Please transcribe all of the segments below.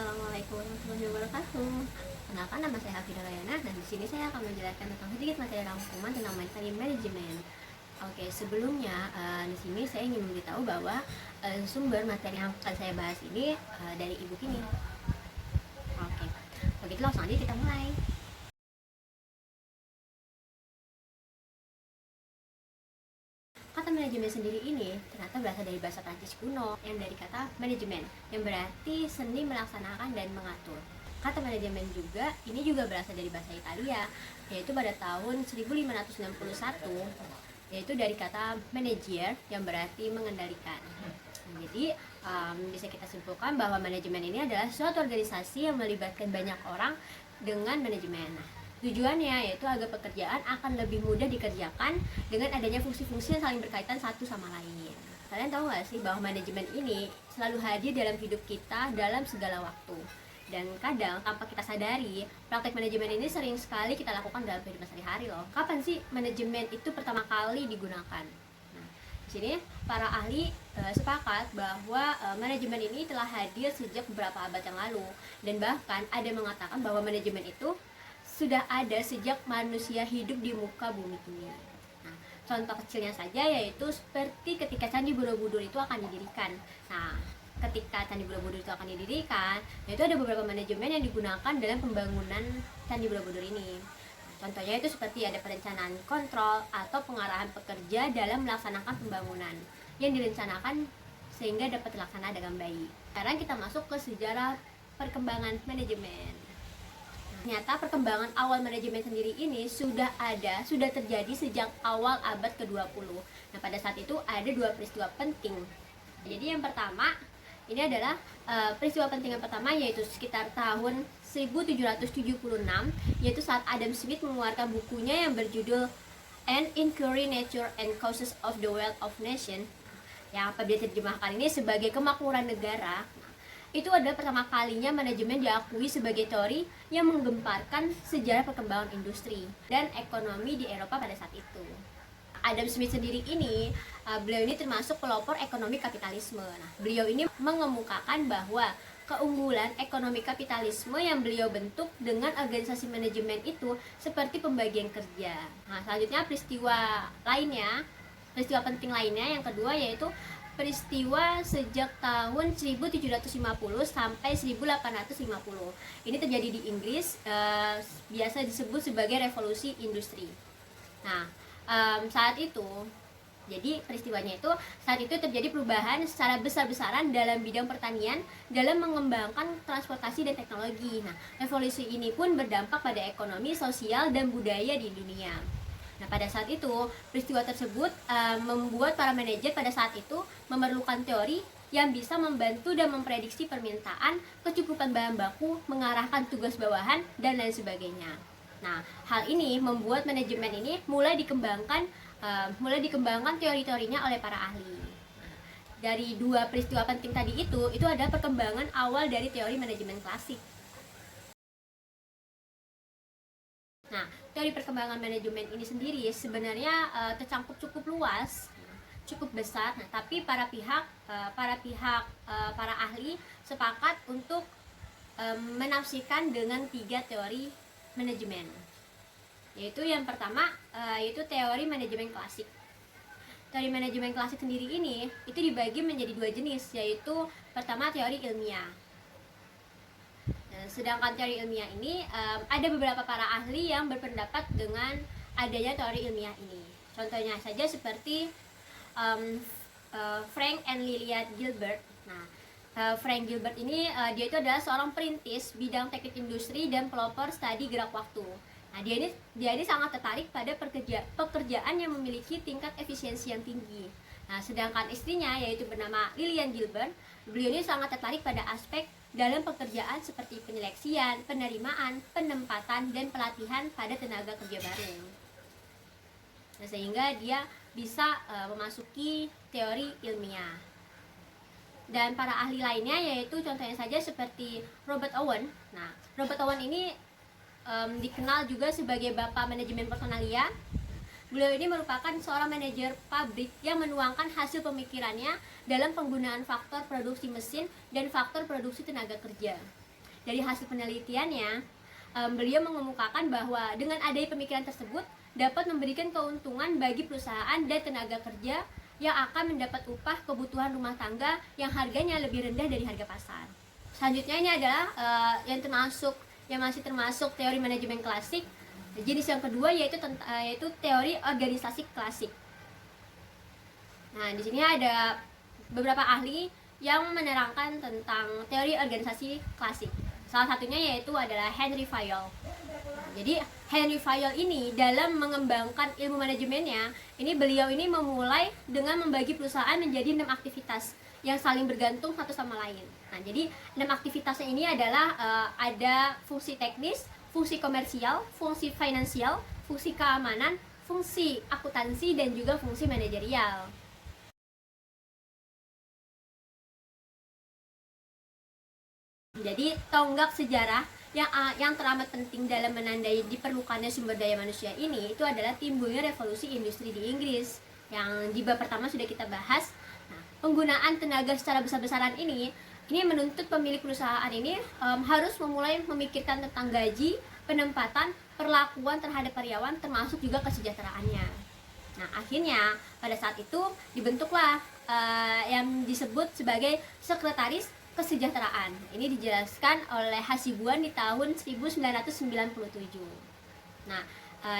Assalamualaikum warahmatullahi wabarakatuh. Kenalkan, nama saya Hafida Rayana dan di sini saya akan menjelaskan tentang sedikit materi rangkuman tentang time management. Oke, sebelumnya di sini saya ingin memberitahu bahwa sumber materi yang akan saya bahas ini dari ebook ini. Oke, begitu langsung aja kita mulai. Kata manajemen sendiri ini ternyata berasal dari bahasa Prancis kuno yang dari kata manajemen yang berarti seni melaksanakan dan mengatur. Kata manajemen juga ini juga berasal dari bahasa Italia, yaitu pada tahun 1561, yaitu dari kata manager yang berarti mengendalikan. Jadi bisa kita simpulkan bahwa manajemen ini adalah suatu organisasi yang melibatkan banyak orang dengan manajemen. Tujuannya yaitu agar pekerjaan akan lebih mudah dikerjakan dengan adanya fungsi-fungsi yang saling berkaitan satu sama lain. Kalian tahu nggak sih bahwa manajemen ini selalu hadir dalam hidup kita dalam segala waktu. Dan kadang tanpa kita sadari, praktek manajemen ini sering sekali kita lakukan dalam kehidupan sehari-hari loh. Kapan sih manajemen itu pertama kali digunakan? Nah, di sini para ahli sepakat bahwa manajemen ini telah hadir sejak beberapa abad yang lalu. Dan bahkan ada yang mengatakan bahwa manajemen itu sudah ada sejak manusia hidup di muka bumi ini. Nah, contoh kecilnya saja yaitu seperti ketika Candi Borobudur itu akan didirikan. Nah, ketika Candi Borobudur itu akan didirikan, yaitu ada beberapa manajemen yang digunakan dalam pembangunan Candi Borobudur ini. Nah, contohnya itu seperti ada perencanaan kontrol atau pengarahan pekerja dalam melaksanakan pembangunan yang direncanakan sehingga dapat terlaksana dengan baik. Sekarang kita masuk ke sejarah perkembangan manajemen. Ternyata perkembangan awal manajemen sendiri ini sudah terjadi sejak awal abad ke-20. Nah, pada saat itu ada dua peristiwa penting. Jadi yang pertama, ini adalah peristiwa penting yang pertama yaitu sekitar tahun 1776, yaitu saat Adam Smith mengeluarkan bukunya yang berjudul An Inquiry Nature and Causes of the Wealth of Nation, yang apabila diterjemahkan ini sebagai kemakmuran negara. Itu adalah pertama kalinya manajemen diakui sebagai teori yang menggemparkan sejarah perkembangan industri dan ekonomi di Eropa pada saat itu. Adam Smith sendiri ini, beliau ini termasuk pelopor ekonomi kapitalisme. Nah, beliau ini mengemukakan bahwa keunggulan ekonomi kapitalisme yang beliau bentuk dengan organisasi manajemen itu seperti pembagian kerja. Nah, selanjutnya peristiwa penting lainnya yang kedua yaitu peristiwa sejak tahun 1750 sampai 1850. Ini terjadi di Inggris, biasa disebut sebagai revolusi industri. Nah, saat itu, jadi peristiwanya itu saat itu terjadi perubahan secara besar-besaran dalam bidang pertanian dalam mengembangkan transportasi dan teknologi. Nah, revolusi ini pun berdampak pada ekonomi, sosial, dan budaya di dunia. Nah, pada saat itu, peristiwa tersebut membuat para manajer pada saat itu memerlukan teori yang bisa membantu dan memprediksi permintaan, kecukupan bahan baku, mengarahkan tugas bawahan, dan lain sebagainya. Nah, hal ini membuat manajemen ini mulai dikembangkan teori-teorinya oleh para ahli. Dari dua peristiwa penting tadi itu adalah perkembangan awal dari teori manajemen klasik. Nah, teori perkembangan manajemen ini sendiri sebenarnya tercangkup cukup luas, cukup besar. Nah, tapi para ahli sepakat untuk menafsirkan dengan 3 teori manajemen. Yaitu yang pertama yaitu teori manajemen klasik. Teori manajemen klasik sendiri ini itu dibagi menjadi 2 jenis, yaitu pertama teori ilmiah. Sedangkan teori ilmiah ini ada beberapa para ahli yang berpendapat dengan adanya teori ilmiah ini. Contohnya saja seperti Frank and Lillian Gilbert. Nah, Frank Gilbert ini dia itu adalah seorang perintis bidang teknik industri dan pelopor studi gerak waktu. Nah, dia ini sangat tertarik pada pekerjaan yang memiliki tingkat efisiensi yang tinggi. Nah, sedangkan istrinya yaitu bernama Lillian Gilbert, beliau ini sangat tertarik pada aspek dalam pekerjaan seperti penyeleksian, penerimaan, penempatan, dan pelatihan pada tenaga kerja baru. Nah, sehingga dia bisa memasuki teori ilmiah. Dan para ahli lainnya yaitu contohnya saja seperti Robert Owen. Nah, Robert Owen ini dikenal juga sebagai bapak manajemen personalia. Beliau ini merupakan seorang manajer pabrik yang menuangkan hasil pemikirannya dalam penggunaan faktor produksi mesin dan faktor produksi tenaga kerja. dari hasil penelitiannya, beliau mengemukakan bahwa dengan adanya pemikiran tersebut dapat memberikan keuntungan bagi perusahaan dan tenaga kerja yang akan mendapat upah kebutuhan rumah tangga yang harganya lebih rendah dari harga pasar. Selanjutnya ini adalah yang masih termasuk teori manajemen klasik. Jenis yang kedua yaitu teori organisasi klasik. Nah, di sini ada beberapa ahli yang menerangkan tentang teori organisasi klasik. Salah satunya yaitu adalah Henry Fayol. Jadi Henry Fayol ini dalam mengembangkan ilmu manajemennya, beliau ini memulai dengan membagi perusahaan menjadi 6 aktivitas yang saling bergantung satu sama lain. Nah, jadi 6 aktivitasnya ini adalah ada fungsi teknis, fungsi komersial, fungsi finansial, fungsi keamanan, fungsi akuntansi, dan juga fungsi manajerial. Jadi tonggak sejarah yang teramat penting dalam menandai diperlukannya sumber daya manusia ini itu adalah timbulnya revolusi industri di Inggris yang di bab pertama sudah kita bahas. Nah, penggunaan tenaga secara besar-besaran ini menuntut pemilik perusahaan ini harus memulai memikirkan tentang gaji, penempatan, perlakuan terhadap karyawan, termasuk juga kesejahteraannya. Nah, akhirnya pada saat itu dibentuklah yang disebut sebagai sekretaris kesejahteraan. Ini dijelaskan oleh Hasibuan di tahun 1997. Nah,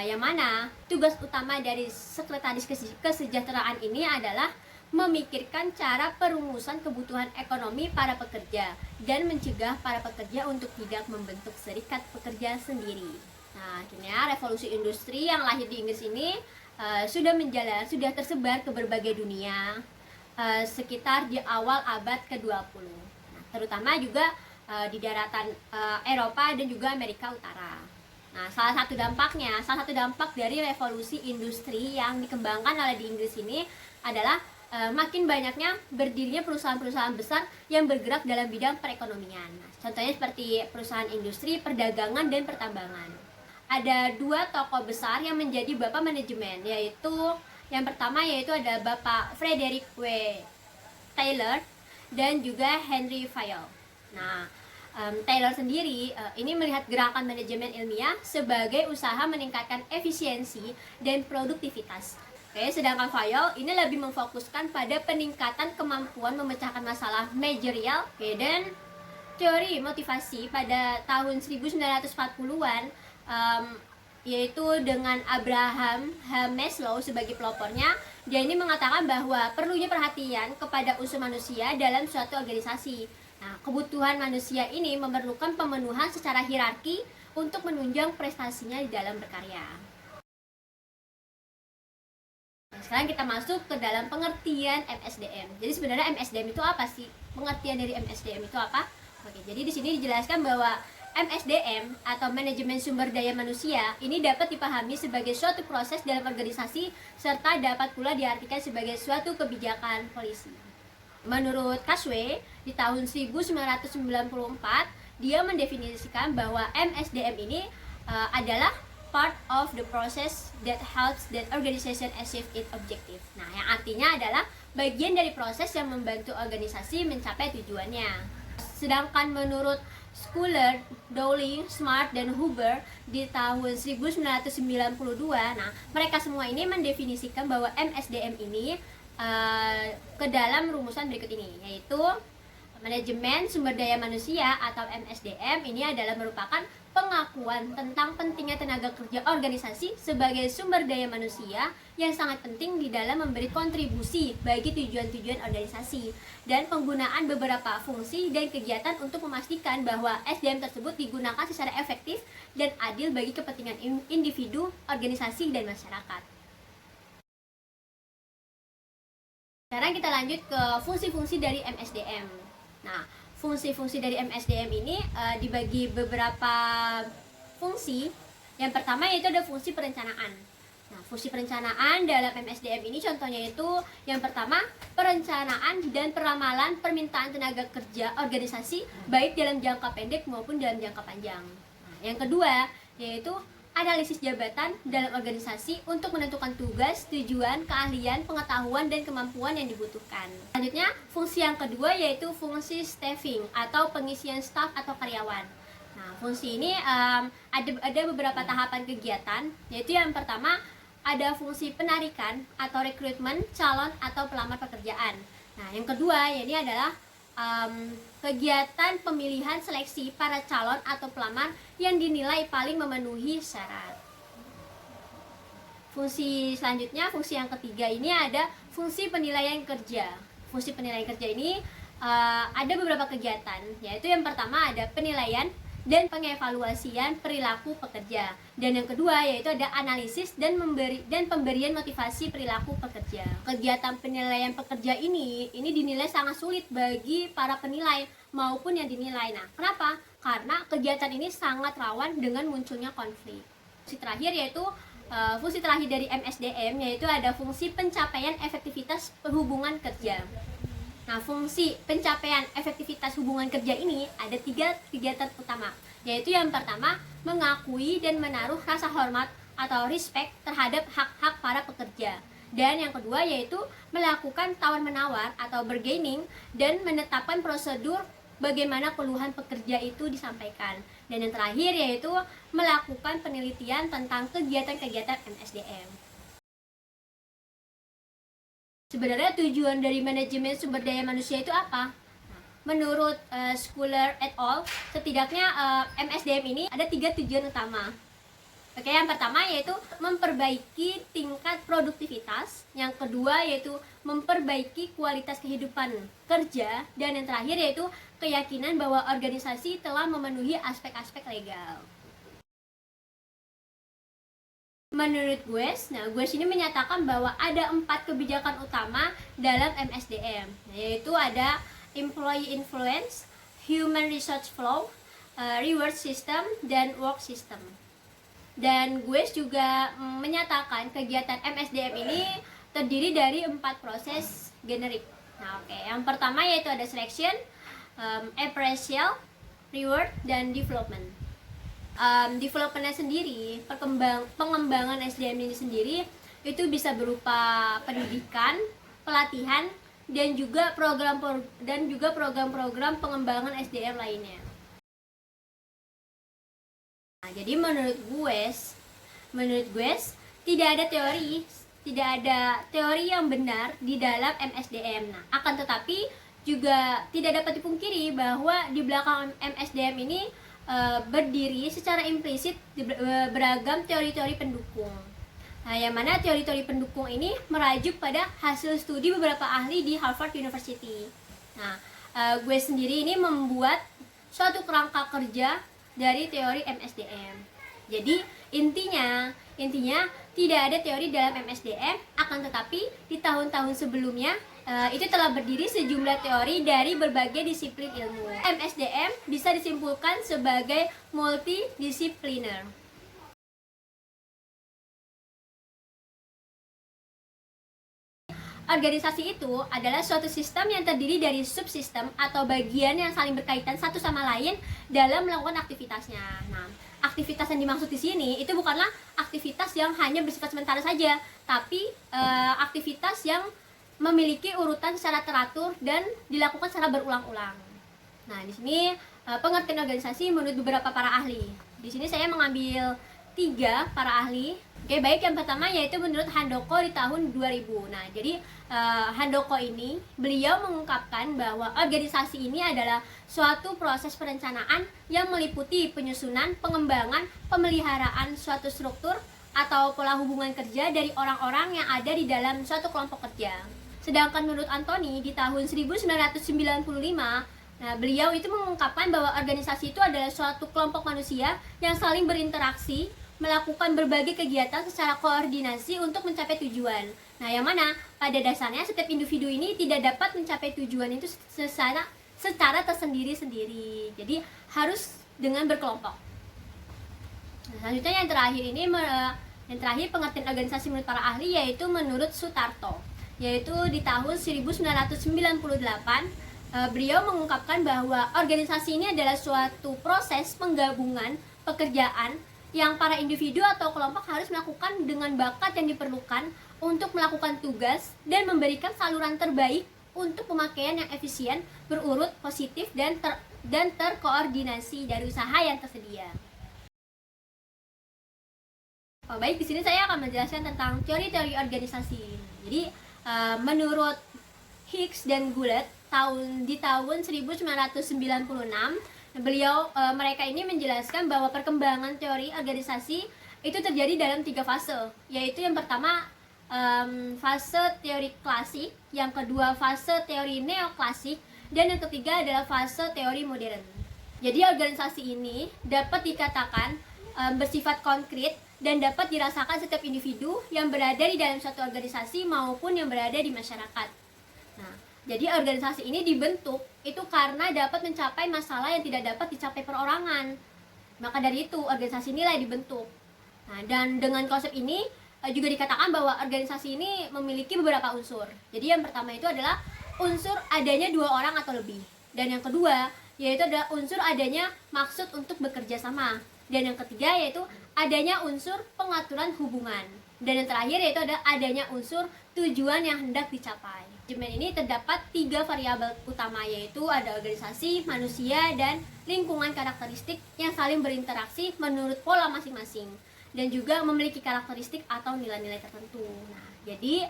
yang mana tugas utama dari sekretaris kesejahteraan ini adalah memikirkan cara perumusan kebutuhan ekonomi para pekerja dan mencegah para pekerja untuk tidak membentuk serikat pekerja sendiri. Nah, akhirnya revolusi industri yang lahir di Inggris ini sudah tersebar ke berbagai dunia sekitar di awal abad ke-20. Terutama juga di daratan Eropa dan juga Amerika Utara. Nah, salah satu dampak dari revolusi industri yang dikembangkan oleh di Inggris ini adalah makin banyaknya berdirinya perusahaan-perusahaan besar yang bergerak dalam bidang perekonomian. Nah, contohnya seperti perusahaan industri, perdagangan, dan pertambangan. Ada 2 tokoh besar yang menjadi bapak manajemen, yaitu yang pertama ada Bapak Frederick W. Taylor dan juga Henry Fayol. Nah, Taylor sendiri ini melihat gerakan manajemen ilmiah sebagai usaha meningkatkan efisiensi dan produktivitas. Sedangkan Fayol ini lebih memfokuskan pada peningkatan kemampuan memecahkan masalah manajerial. Dan teori motivasi pada tahun 1940-an yaitu dengan Abraham H. Maslow sebagai pelopornya. Dia ini mengatakan bahwa perlunya perhatian kepada unsur manusia dalam suatu organisasi. Nah, kebutuhan manusia ini memerlukan pemenuhan secara hierarki untuk menunjang prestasinya di dalam berkarya. Nah, sekarang kita masuk ke dalam pengertian MSDM. Jadi sebenarnya MSDM itu apa sih? Pengertian dari MSDM itu apa? Oke, jadi di sini dijelaskan bahwa MSDM atau manajemen sumber daya manusia ini dapat dipahami sebagai suatu proses dalam organisasi serta dapat pula diartikan sebagai suatu kebijakan polisi. Menurut Kaswe di tahun 1994 dia mendefinisikan bahwa MSDM ini adalah part of the process that helps that organization achieve its objective. Nah, yang artinya adalah bagian dari proses yang membantu organisasi mencapai tujuannya. Sedangkan menurut Schuller, Dowling, Smart, dan Huber di tahun 1992, nah mereka semua ini mendefinisikan bahwa MSDM ini ke dalam rumusan berikut ini, yaitu manajemen sumber daya manusia atau MSDM ini adalah merupakan pengakuan tentang pentingnya tenaga kerja organisasi sebagai sumber daya manusia yang sangat penting di dalam memberi kontribusi bagi tujuan-tujuan organisasi dan penggunaan beberapa fungsi dan kegiatan untuk memastikan bahwa SDM tersebut digunakan secara efektif dan adil bagi kepentingan individu, organisasi, dan masyarakat. Sekarang kita lanjut ke fungsi-fungsi dari MSDM. Nah, fungsi-fungsi dari MSDM ini dibagi beberapa fungsi. Yang pertama yaitu ada fungsi perencanaan. Nah, fungsi perencanaan dalam MSDM ini contohnya itu yang pertama perencanaan dan peramalan permintaan tenaga kerja organisasi baik dalam jangka pendek maupun dalam jangka panjang. Nah, yang kedua yaitu analisis jabatan dalam organisasi untuk menentukan tugas, tujuan, keahlian, pengetahuan, dan kemampuan yang dibutuhkan. Selanjutnya, fungsi yang kedua yaitu fungsi staffing atau pengisian staf atau karyawan. Nah, fungsi ini ada beberapa tahapan kegiatan, yaitu yang pertama ada fungsi penarikan atau rekrutmen calon atau pelamar pekerjaan. Nah, yang kedua ini adalah kegiatan pemilihan seleksi para calon atau pelamar yang dinilai paling memenuhi syarat. Fungsi selanjutnya, fungsi yang ketiga ini ada fungsi penilaian kerja. Fungsi penilaian kerja ini ada beberapa kegiatan, yaitu yang pertama ada penilaian dan pengevaluasian perilaku pekerja, dan yang kedua yaitu ada analisis dan pemberian motivasi perilaku pekerja. Kegiatan penilaian pekerja ini dinilai sangat sulit bagi para penilai maupun yang dinilai. Nah, kenapa? Karena kegiatan ini sangat rawan dengan munculnya konflik. Fungsi terakhir yaitu fungsi terakhir dari MSDM, yaitu ada fungsi pencapaian efektivitas hubungan kerja. Nah, fungsi pencapaian efektivitas hubungan kerja ini ada 3 kegiatan utama, yaitu yang pertama mengakui dan menaruh rasa hormat atau respect terhadap hak-hak para pekerja, dan yang kedua yaitu melakukan tawar-menawar atau bargaining dan menetapkan prosedur bagaimana keluhan pekerja itu disampaikan, dan yang terakhir yaitu melakukan penelitian tentang kegiatan-kegiatan MSDM. Sebenarnya tujuan dari manajemen sumber daya manusia itu apa? Menurut Schuler et al., setidaknya MSDM ini ada 3 tujuan utama. Oke, yang pertama yaitu memperbaiki tingkat produktivitas, yang kedua yaitu memperbaiki kualitas kehidupan kerja, dan yang terakhir yaitu keyakinan bahwa organisasi telah memenuhi aspek-aspek legal. Menurut Gues ini menyatakan bahwa ada 4 kebijakan utama dalam MSDM, yaitu ada employee influence, human resource flow, reward system, dan work system. Dan Gues juga menyatakan kegiatan MSDM ini terdiri dari 4 proses generik. Nah, oke. Yang pertama yaitu ada selection, appraisal, reward, dan development. Developmentnya sendiri, pengembangan SDM ini sendiri itu bisa berupa pendidikan, pelatihan, dan juga program-program pengembangan SDM lainnya. Nah, jadi menurut gue tidak ada teori yang benar di dalam MSDM. Nah, akan tetapi juga tidak dapat dipungkiri bahwa di belakang MSDM ini berdiri secara implisit beragam teori-teori pendukung. Nah, yang mana teori-teori pendukung ini merajuk pada hasil studi beberapa ahli di Harvard University. Nah, gue sendiri ini membuat suatu kerangka kerja dari teori MSDM. Jadi intinya tidak ada teori dalam MSDM, akan tetapi di tahun-tahun sebelumnya itu telah berdiri sejumlah teori dari berbagai disiplin ilmu. MSDM bisa disimpulkan sebagai multidisipliner. Organisasi itu adalah suatu sistem yang terdiri dari subsistem atau bagian yang saling berkaitan satu sama lain dalam melakukan aktivitasnya. Nah, aktivitas yang dimaksud di sini itu bukanlah aktivitas yang hanya bersifat sementara saja, tapi aktivitas yang memiliki urutan secara teratur dan dilakukan secara berulang-ulang. Nah, di sini pengertian organisasi menurut beberapa para ahli. Di sini saya mengambil 3 para ahli. Oke, baik, yang pertama yaitu menurut Handoko di tahun 2000. Nah, jadi Handoko ini beliau mengungkapkan bahwa organisasi ini adalah suatu proses perencanaan yang meliputi penyusunan, pengembangan, pemeliharaan suatu struktur atau pola hubungan kerja dari orang-orang yang ada di dalam suatu kelompok kerja. Sedangkan menurut Anthony di tahun 1995, nah, beliau itu mengungkapkan bahwa organisasi itu adalah suatu kelompok manusia yang saling berinteraksi, melakukan berbagai kegiatan secara koordinasi untuk mencapai tujuan. Nah, yang mana pada dasarnya setiap individu ini tidak dapat mencapai tujuan itu secara tersendiri-sendiri. Jadi harus dengan berkelompok. Nah, selanjutnya yang terakhir pengertian organisasi menurut para ahli yaitu menurut Sutarto, yaitu di tahun 1998 beliau mengungkapkan bahwa organisasi ini adalah suatu proses penggabungan pekerjaan yang para individu atau kelompok harus melakukan dengan bakat yang diperlukan untuk melakukan tugas dan memberikan saluran terbaik untuk pemakaian yang efisien, berurut, positif, dan dan terkoordinasi dari usaha yang tersedia. Baik, di sini saya akan menjelaskan tentang teori-teori organisasi. Jadi, menurut Hicks dan Goulet di tahun 1996, mereka ini menjelaskan bahwa perkembangan teori organisasi itu terjadi dalam 3 fase, yaitu yang pertama fase teori klasik, yang kedua fase teori neoklasik, dan yang ketiga adalah fase teori modern. Jadi organisasi ini dapat dikatakan bersifat konkret dan dapat dirasakan setiap individu yang berada di dalam suatu organisasi maupun yang berada di masyarakat. Nah, jadi organisasi ini dibentuk itu karena dapat mencapai masalah yang tidak dapat dicapai perorangan. Maka dari itu organisasi inilah dibentuk. Nah, dan dengan konsep ini juga dikatakan bahwa organisasi ini memiliki beberapa unsur. Jadi yang pertama itu adalah unsur adanya 2 orang atau lebih. Dan yang kedua yaitu adalah unsur adanya maksud untuk bekerja sama. Dan yang ketiga yaitu adanya unsur pengaturan hubungan. Dan yang terakhir yaitu adanya unsur tujuan yang hendak dicapai. Manajemen ini terdapat 3 variabel utama, yaitu ada organisasi, manusia, dan lingkungan karakteristik yang saling berinteraksi menurut pola masing-masing dan juga memiliki karakteristik atau nilai-nilai tertentu. Nah, jadi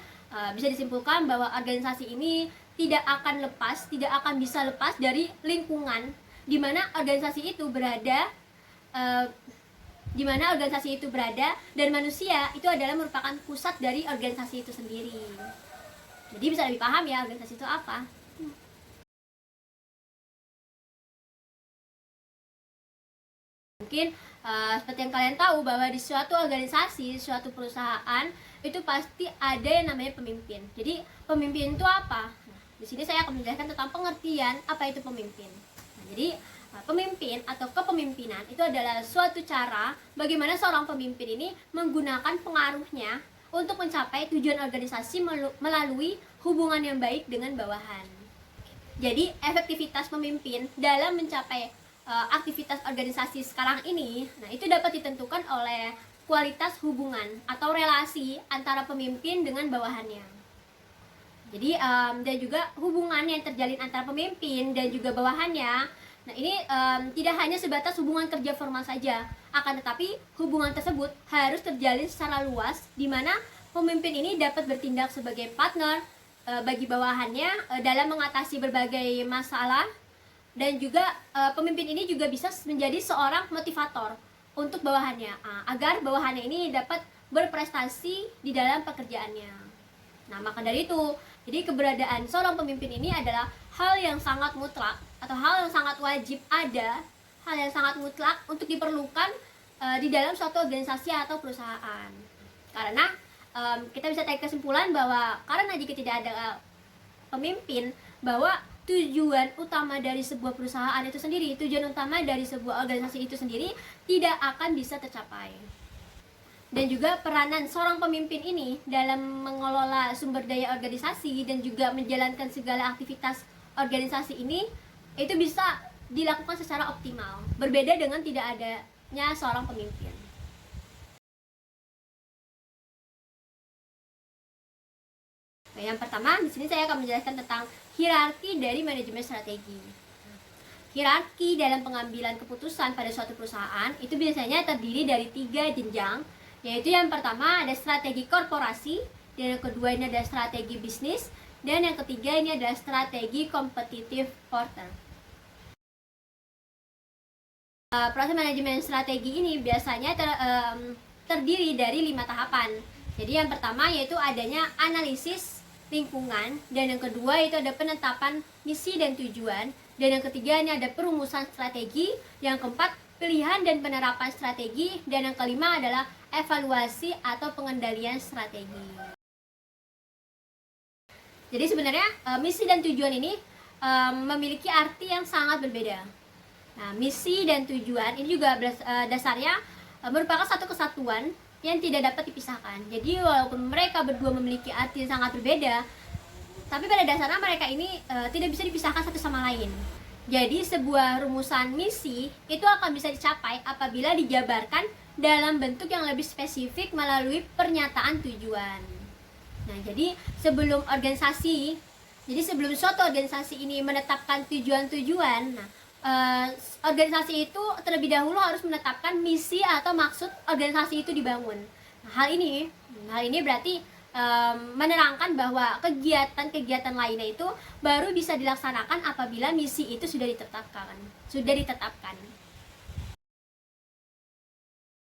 bisa disimpulkan bahwa organisasi ini tidak akan bisa lepas dari lingkungan di mana organisasi itu berada, dan manusia itu adalah merupakan pusat dari organisasi itu sendiri. Jadi bisa lebih paham ya organisasi itu apa. Mungkin seperti yang kalian tahu bahwa di suatu organisasi, suatu perusahaan itu pasti ada yang namanya pemimpin. Jadi pemimpin itu apa? Nah, di sini saya akan menjelaskan tentang pengertian apa itu pemimpin. Nah, jadi pemimpin atau kepemimpinan itu adalah suatu cara bagaimana seorang pemimpin ini menggunakan pengaruhnya untuk mencapai tujuan organisasi melalui hubungan yang baik dengan bawahan. Jadi efektivitas pemimpin dalam mencapai aktivitas organisasi sekarang ini, nah itu dapat ditentukan oleh kualitas hubungan atau relasi antara pemimpin dengan bawahannya. Jadi dan juga hubungan yang terjalin antara pemimpin dan juga bawahannya. Nah ini tidak hanya sebatas hubungan kerja formal saja, akan tetapi hubungan tersebut harus terjalin secara luas, di mana pemimpin ini dapat bertindak sebagai partner bagi bawahannya dalam mengatasi berbagai masalah, dan juga pemimpin ini juga bisa menjadi seorang motivator untuk bawahannya agar bawahannya ini dapat berprestasi di dalam pekerjaannya. Nah, maka dari itu, jadi keberadaan seorang pemimpin ini adalah hal yang sangat mutlak atau hal yang sangat wajib ada, hal yang sangat mutlak untuk diperlukan di dalam suatu organisasi atau perusahaan. Karena kita bisa tarik kesimpulan bahwa karena jika tidak ada pemimpin, bahwa tujuan utama dari sebuah perusahaan itu sendiri, tujuan utama dari sebuah organisasi itu sendiri tidak akan bisa tercapai. Dan juga peranan seorang pemimpin ini dalam mengelola sumber daya organisasi dan juga menjalankan segala aktivitas organisasi ini itu bisa dilakukan secara optimal, berbeda dengan tidak adanya seorang pemimpin. Nah, yang pertama di sini saya akan menjelaskan tentang hierarki dari manajemen strategi. Hierarki dalam pengambilan keputusan pada suatu perusahaan itu biasanya terdiri dari 3 jenjang, yaitu yang pertama ada strategi korporasi, dan yang kedua ini ada strategi bisnis, dan yang ketiga ini adalah strategi kompetitif porter. Proses manajemen strategi ini biasanya terdiri dari 5 tahapan. Jadi yang pertama yaitu adanya analisis lingkungan, dan yang kedua itu ada penetapan misi dan tujuan, dan yang ketiga ini ada perumusan strategi, yang keempat pilihan dan penerapan strategi, dan yang kelima adalah evaluasi atau pengendalian strategi. Jadi sebenarnya misi dan tujuan ini memiliki arti yang sangat berbeda. Nah, misi dan tujuan ini juga dasarnya merupakan satu kesatuan yang tidak dapat dipisahkan. Jadi walaupun mereka berdua memiliki arti yang sangat berbeda, tapi pada dasarnya mereka ini tidak bisa dipisahkan satu sama lain. Jadi sebuah rumusan misi itu akan bisa dicapai apabila dijabarkan dalam bentuk yang lebih spesifik melalui pernyataan tujuan. Nah, jadi sebelum suatu organisasi ini menetapkan tujuan-tujuan, nah organisasi itu terlebih dahulu harus menetapkan misi atau maksud organisasi itu dibangun. Nah, hal ini berarti menerangkan bahwa kegiatan-kegiatan lainnya itu baru bisa dilaksanakan apabila misi itu sudah ditetapkan.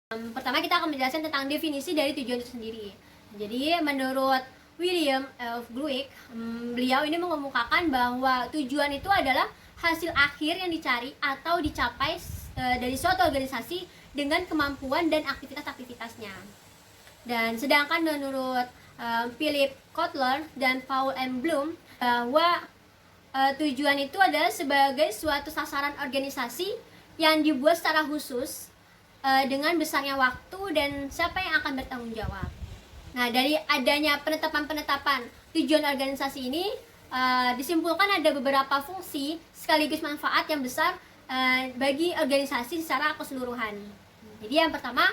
Pertama kita akan menjelaskan tentang definisi dari tujuan itu sendiri. Jadi menurut William F. Gluck, beliau ini mengemukakan bahwa tujuan itu adalah hasil akhir yang dicari atau dicapai dari suatu organisasi dengan kemampuan dan aktivitas-aktivitasnya. Dan sedangkan menurut Philip Kotler dan Paul M. Bloom bahwa tujuan itu adalah sebagai suatu sasaran organisasi yang dibuat secara khusus dengan besarnya waktu dan siapa yang akan bertanggung jawab. Nah, dari adanya penetapan tujuan organisasi ini disimpulkan ada beberapa fungsi sekaligus manfaat yang besar bagi organisasi secara keseluruhan. Jadi yang pertama,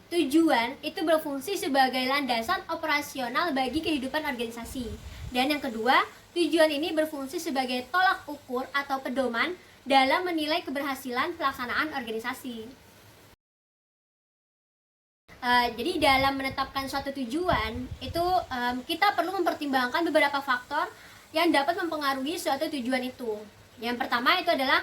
tujuan itu berfungsi sebagai landasan operasional bagi kehidupan organisasi. Dan yang kedua, tujuan ini berfungsi sebagai tolak ukur atau pedoman dalam menilai keberhasilan pelaksanaan organisasi. Jadi dalam menetapkan suatu tujuan itu kita perlu mempertimbangkan beberapa faktor yang dapat mempengaruhi suatu tujuan itu. Yang pertama itu adalah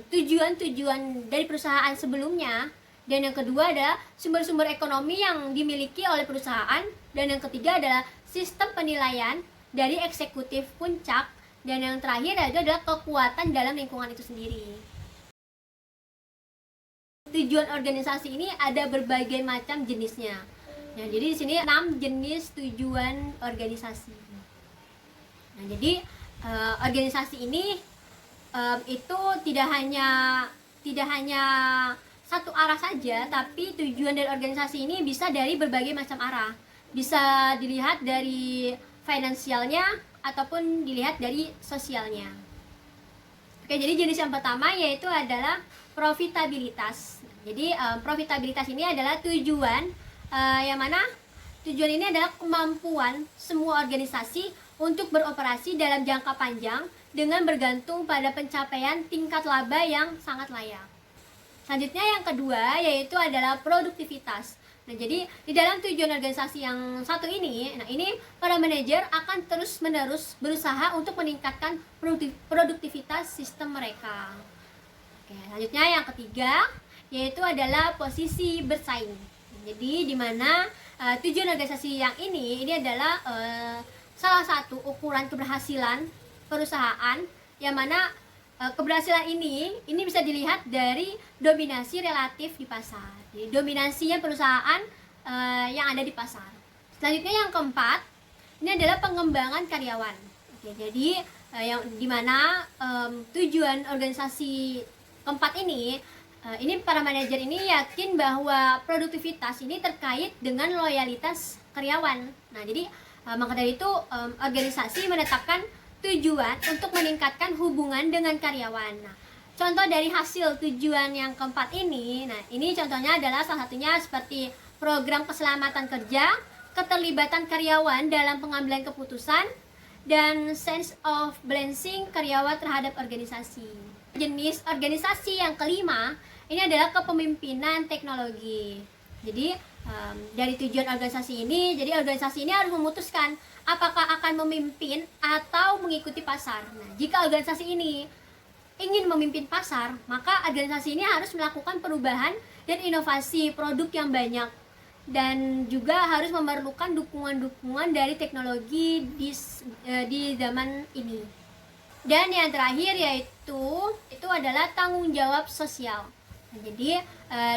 tujuan-tujuan dari perusahaan sebelumnya, dan yang kedua adalah sumber-sumber ekonomi yang dimiliki oleh perusahaan, dan yang ketiga adalah sistem penilaian dari eksekutif puncak, dan yang terakhir adalah kekuatan dalam lingkungan itu sendiri. Tujuan organisasi ini ada berbagai macam jenisnya. Nah, jadi di sini 6 jenis tujuan organisasi. Nah, jadi organisasi ini itu tidak hanya satu arah saja, tapi tujuan dari organisasi ini bisa dari berbagai macam arah. Bisa dilihat dari finansialnya ataupun dilihat dari sosialnya. Oke, jadi jenis yang pertama yaitu adalah profitabilitas. Jadi profitabilitas ini adalah tujuan yang mana tujuan ini adalah kemampuan semua organisasi untuk beroperasi dalam jangka panjang dengan bergantung pada pencapaian tingkat laba yang sangat layak. Selanjutnya yang kedua yaitu adalah produktivitas. Nah, jadi di dalam tujuan organisasi yang satu ini, para manajer akan terus-menerus berusaha untuk meningkatkan produktivitas sistem mereka. Oke, selanjutnya yang ketiga yaitu adalah posisi bersaing. Jadi di mana tujuan organisasi yang ini adalah salah satu ukuran keberhasilan perusahaan, yang mana keberhasilan ini bisa dilihat dari dominasi relatif di pasar. Jadi dominasinya perusahaan yang ada di pasar. Selanjutnya yang keempat, ini adalah pengembangan karyawan. Oke, jadi yang dimana tujuan organisasi keempat ini para manajer ini yakin bahwa produktivitas ini terkait dengan loyalitas karyawan. Nah, jadi maka dari itu organisasi menetapkan tujuan untuk meningkatkan hubungan dengan karyawan. Nah, contoh dari hasil tujuan yang keempat ini, ini contohnya adalah salah satunya seperti program keselamatan kerja, keterlibatan karyawan dalam pengambilan keputusan, dan sense of belonging karyawan terhadap organisasi. Jenis organisasi yang kelima ini adalah kepemimpinan teknologi. Jadi dari tujuan organisasi ini, jadi organisasi ini harus memutuskan apakah akan memimpin atau mengikuti pasar. Nah, jika organisasi ini ingin memimpin pasar, maka organisasi ini harus melakukan perubahan dan inovasi produk yang banyak, dan juga harus memerlukan dukungan-dukungan dari teknologi di zaman ini. Dan yang terakhir itu adalah tanggung jawab sosial. Nah, jadi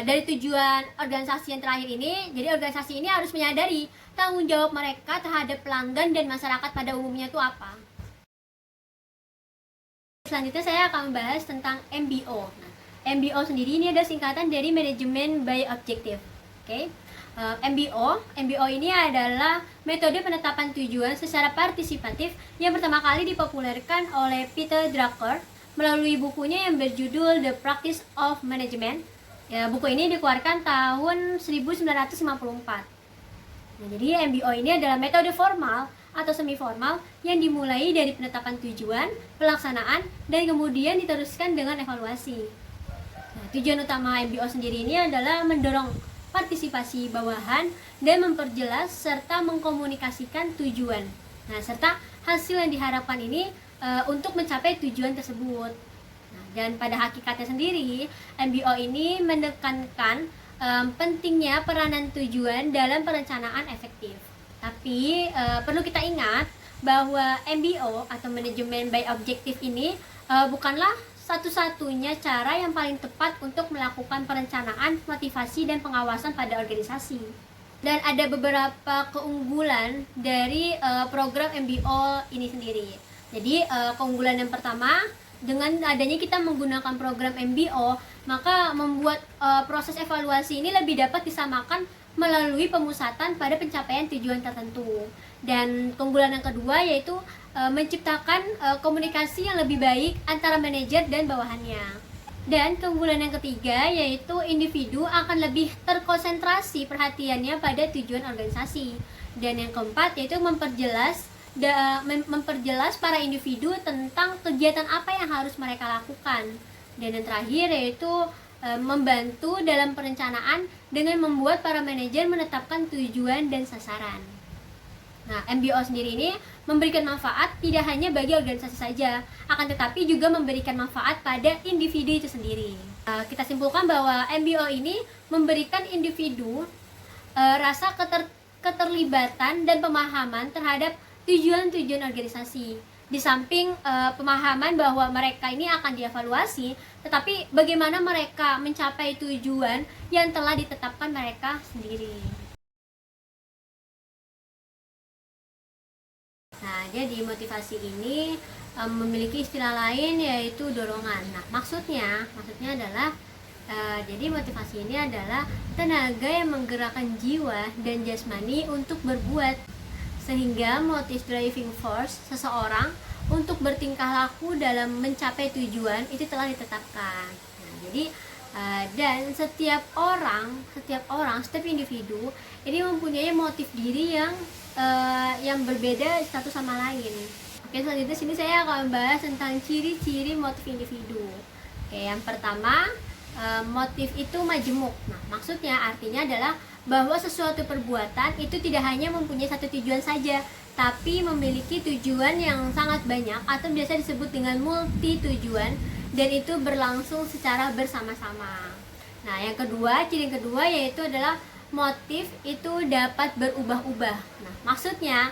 dari tujuan organisasi yang terakhir ini, jadi organisasi ini harus menyadari tanggung jawab mereka terhadap pelanggan dan masyarakat pada umumnya itu apa. Selanjutnya saya akan membahas tentang MBO. Nah, MBO sendiri ini adalah singkatan dari Management by Objective. Oke. MBO ini adalah metode penetapan tujuan secara partisipatif yang pertama kali dipopulerkan oleh Peter Drucker melalui bukunya yang berjudul The Practice of Management. Ya, buku ini dikeluarkan tahun 1954. Nah, jadi MBO ini adalah metode formal atau semi formal yang dimulai dari penetapan tujuan, pelaksanaan, dan kemudian diteruskan dengan evaluasi. Nah, tujuan utama MBO sendiri ini adalah mendorong partisipasi bawahan dan memperjelas serta mengkomunikasikan tujuan. Nah, serta hasil yang diharapkan ini untuk mencapai tujuan tersebut. Nah, dan pada hakikatnya sendiri, MBO ini menekankan pentingnya peranan tujuan dalam perencanaan efektif. Tapi perlu kita ingat bahwa MBO atau manajemen by objektif ini bukanlah satu-satunya cara yang paling tepat untuk melakukan perencanaan, motivasi, dan pengawasan pada organisasi. Dan ada beberapa keunggulan dari program MBO ini sendiri. Jadi keunggulan yang pertama, dengan adanya kita menggunakan program MBO, maka membuat proses evaluasi ini lebih dapat disamakan melalui pemusatan pada pencapaian tujuan tertentu. Dan keunggulan yang kedua yaitu menciptakan komunikasi yang lebih baik antara manajer dan bawahannya. Dan keunggulan yang ketiga yaitu individu akan lebih terkonsentrasi perhatiannya pada tujuan organisasi. Dan yang keempat yaitu memperjelas para individu tentang kegiatan apa yang harus mereka lakukan. Dan yang terakhir yaitu membantu dalam perencanaan dengan membuat para manajer menetapkan tujuan dan sasaran. Nah, MBO sendiri ini memberikan manfaat tidak hanya bagi organisasi saja, akan tetapi juga memberikan manfaat pada individu itu sendiri. Kita simpulkan bahwa MBO ini memberikan individu rasa keterlibatan dan pemahaman terhadap tujuan-tujuan organisasi. Di samping pemahaman bahwa mereka ini akan dievaluasi, tetapi bagaimana mereka mencapai tujuan yang telah ditetapkan mereka sendiri. Nah, jadi motivasi ini memiliki istilah lain yaitu dorongan. Nah, maksudnya adalah jadi motivasi ini adalah tenaga yang menggerakkan jiwa dan jasmani untuk berbuat, sehingga motif driving force seseorang untuk bertingkah laku dalam mencapai tujuan itu telah ditetapkan. Nah, jadi dan setiap individu ini mempunyai motif diri yang berbeda satu sama lain. Oke, selanjutnya sini saya akan membahas tentang ciri-ciri motif individu. Oke, yang pertama, motif itu majemuk. Nah, maksudnya artinya adalah bahwa sesuatu perbuatan itu tidak hanya mempunyai satu tujuan saja, tapi memiliki tujuan yang sangat banyak atau biasa disebut dengan multi tujuan, dan itu berlangsung secara bersama-sama. Nah, ciri yang kedua yaitu adalah motif itu dapat berubah-ubah. Nah, maksudnya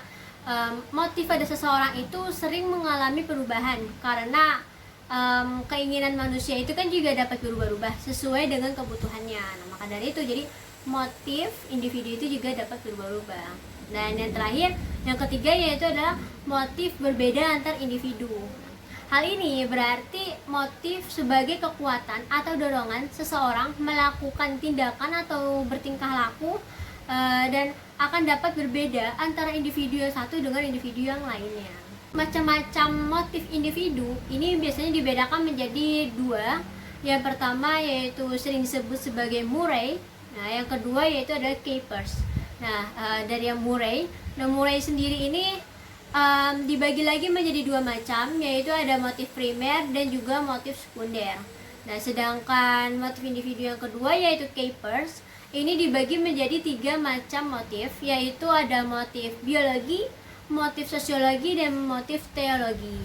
motif pada seseorang itu sering mengalami perubahan karena keinginan manusia itu kan juga dapat berubah-ubah sesuai dengan kebutuhannya. Nah, maka dari itu jadi motif individu itu juga dapat berubah-ubah. Dan yang terakhir, yang ketiga yaitu adalah motif berbeda antar individu. Hal ini berarti motif sebagai kekuatan atau dorongan seseorang melakukan tindakan atau bertingkah laku dan akan dapat berbeda antara individu yang satu dengan individu yang lainnya. Macam-macam motif individu ini biasanya dibedakan menjadi dua. Yang pertama yaitu sering disebut sebagai Murray. Nah, yang kedua yaitu adalah Capers. Nah, dari yang Murray, Murray sendiri ini dibagi lagi menjadi dua macam, yaitu ada motif primer dan juga motif sekunder. Nah, sedangkan motif individu yang kedua yaitu Capers ini dibagi menjadi tiga macam motif, yaitu ada motif biologi, motif sosiologi, dan motif teologi.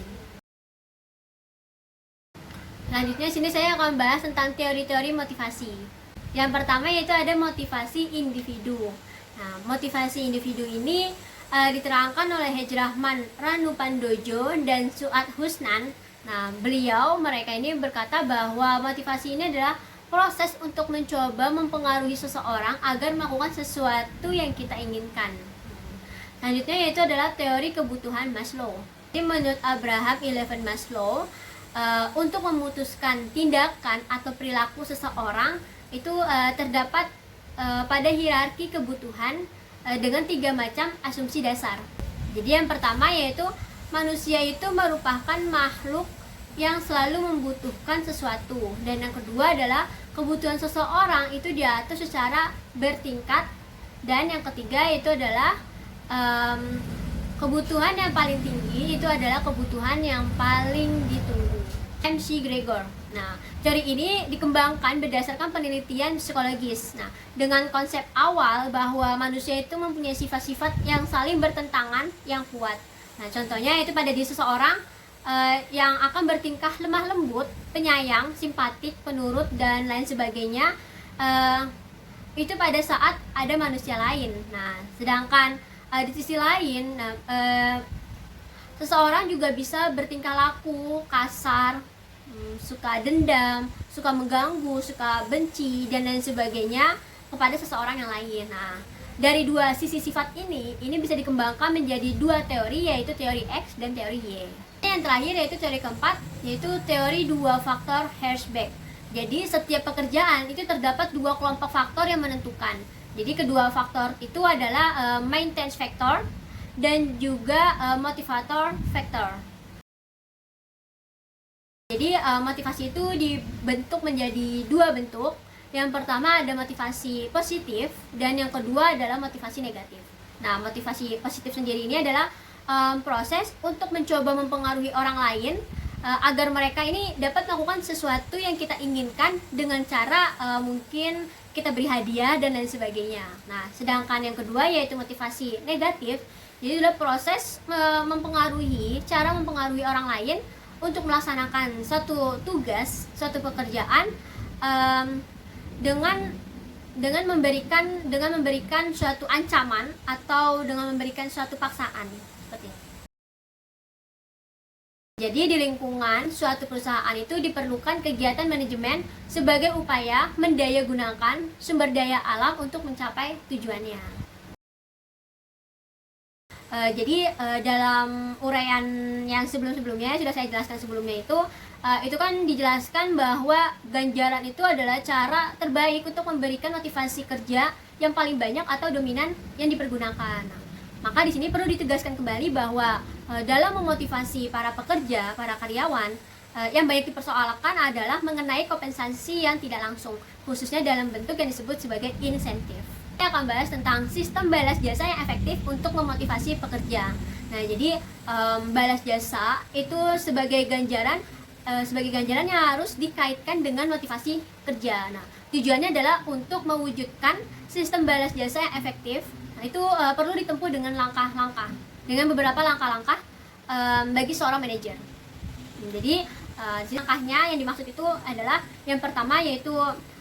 Selanjutnya sini saya akan bahas tentang teori-teori motivasi. Yang pertama yaitu ada motivasi individu. Nah, motivasi individu ini diterangkan oleh Haji Rahman Ranupandojo dan Suad Husnan. Nah, mereka ini berkata bahwa motivasi ini adalah proses untuk mencoba mempengaruhi seseorang agar melakukan sesuatu yang kita inginkan. Selanjutnya yaitu adalah teori kebutuhan Maslow. Jadi menurut Abraham 11 Maslow, untuk memutuskan tindakan atau perilaku seseorang itu terdapat pada hierarki kebutuhan dengan tiga macam asumsi dasar. Jadi yang pertama yaitu manusia itu merupakan makhluk yang selalu membutuhkan sesuatu, dan yang kedua adalah kebutuhan seseorang itu diatur secara bertingkat, dan yang ketiga itu adalah Kebutuhan yang paling tinggi itu adalah kebutuhan yang paling ditunggu. MC Gregor. Nah, teori ini dikembangkan berdasarkan penelitian psikologis. Nah, dengan konsep awal bahwa manusia itu mempunyai sifat-sifat yang saling bertentangan yang kuat. Nah, contohnya itu pada diri seseorang yang akan bertingkah lemah lembut, penyayang, simpatik, penurut, dan lain sebagainya. Itu pada saat ada manusia lain. Nah, sedangkan di sisi lain, seseorang juga bisa bertingkah laku kasar, suka dendam, suka mengganggu, suka benci, dan lain sebagainya kepada seseorang yang lain. Nah, dari dua sisi sifat ini bisa dikembangkan menjadi dua teori, yaitu teori X dan teori Y. Yang terakhir yaitu teori keempat, yaitu teori dua faktor Herzberg. Jadi setiap pekerjaan itu terdapat dua kelompok faktor yang menentukan. Jadi kedua faktor itu adalah maintenance factor dan juga motivator factor. Jadi motivasi itu dibentuk menjadi dua bentuk. Yang pertama ada motivasi positif dan yang kedua adalah motivasi negatif. Nah, motivasi positif sendiri ini adalah proses untuk mencoba mempengaruhi orang lain agar mereka ini dapat melakukan sesuatu yang kita inginkan dengan cara mungkin kita beri hadiah dan lain sebagainya. Nah, sedangkan yang kedua yaitu motivasi negatif, jadi adalah proses cara mempengaruhi orang lain untuk melaksanakan suatu tugas, suatu pekerjaan dengan memberikan suatu ancaman atau dengan memberikan suatu paksaan seperti itu. Jadi di lingkungan suatu perusahaan itu diperlukan kegiatan manajemen sebagai upaya mendayagunakan sumber daya alam untuk mencapai tujuannya. Jadi dalam uraian yang sebelumnya sudah saya jelaskan sebelumnya itu kan dijelaskan bahwa ganjaran itu adalah cara terbaik untuk memberikan motivasi kerja yang paling banyak atau dominan yang dipergunakan. Nah, maka di sini perlu ditegaskan kembali bahwa dalam memotivasi para pekerja, para karyawan, yang banyak dipersoalkan adalah mengenai kompensasi yang tidak langsung, khususnya dalam bentuk yang disebut sebagai insentif. Kita akan bahas tentang sistem balas jasa yang efektif untuk memotivasi pekerja. Nah, jadi balas jasa itu sebagai ganjaran yang harus dikaitkan dengan motivasi kerja. Nah, tujuannya adalah untuk mewujudkan sistem balas jasa yang efektif. Nah, itu perlu ditempuh dengan beberapa langkah-langkah bagi seorang manajer. Jadi langkahnya yang dimaksud itu adalah yang pertama yaitu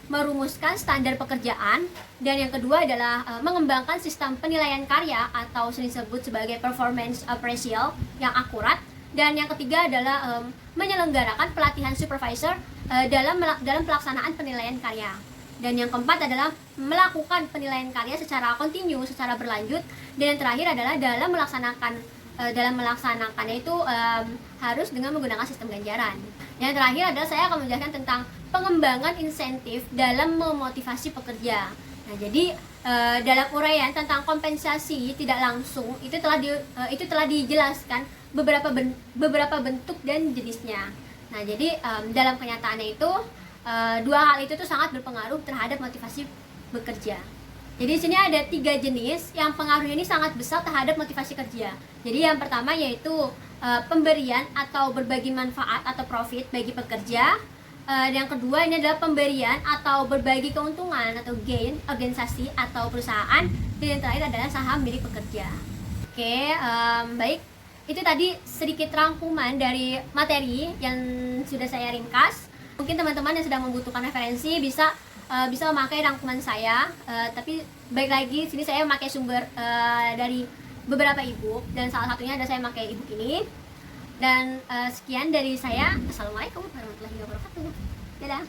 merumuskan standar pekerjaan, dan yang kedua adalah mengembangkan sistem penilaian karya atau sering disebut sebagai performance appraisal yang akurat, dan yang ketiga adalah menyelenggarakan pelatihan supervisor dalam pelaksanaan penilaian karya. Dan yang keempat adalah melakukan penilaian karya secara kontinu, secara berlanjut, dan yang terakhir adalah dalam melaksanakannya itu harus dengan menggunakan sistem ganjaran. Yang terakhir adalah saya akan menjelaskan tentang pengembangan insentif dalam memotivasi pekerja. Nah, jadi dalam uraian tentang kompensasi tidak langsung itu telah dijelaskan beberapa bentuk dan jenisnya. Nah, jadi dalam kenyataannya itu dua hal itu tuh sangat berpengaruh terhadap motivasi bekerja. Jadi di sini ada 3 jenis yang pengaruhnya ini sangat besar terhadap motivasi kerja. Jadi yang pertama yaitu pemberian atau berbagi manfaat atau profit bagi pekerja. Yang kedua ini adalah pemberian atau berbagi keuntungan atau gain organisasi atau perusahaan. Dan yang terakhir adalah saham milik pekerja. Oke, baik. Itu tadi sedikit rangkuman dari materi yang sudah saya ringkas. Mungkin teman-teman yang sedang membutuhkan referensi bisa memakai rangkuman saya, tapi baik lagi sini saya memakai sumber dari beberapa ebook, dan salah satunya ada saya memakai ebook ini. Dan sekian dari saya. Assalamualaikum warahmatullahi wabarakatuh. Dadah.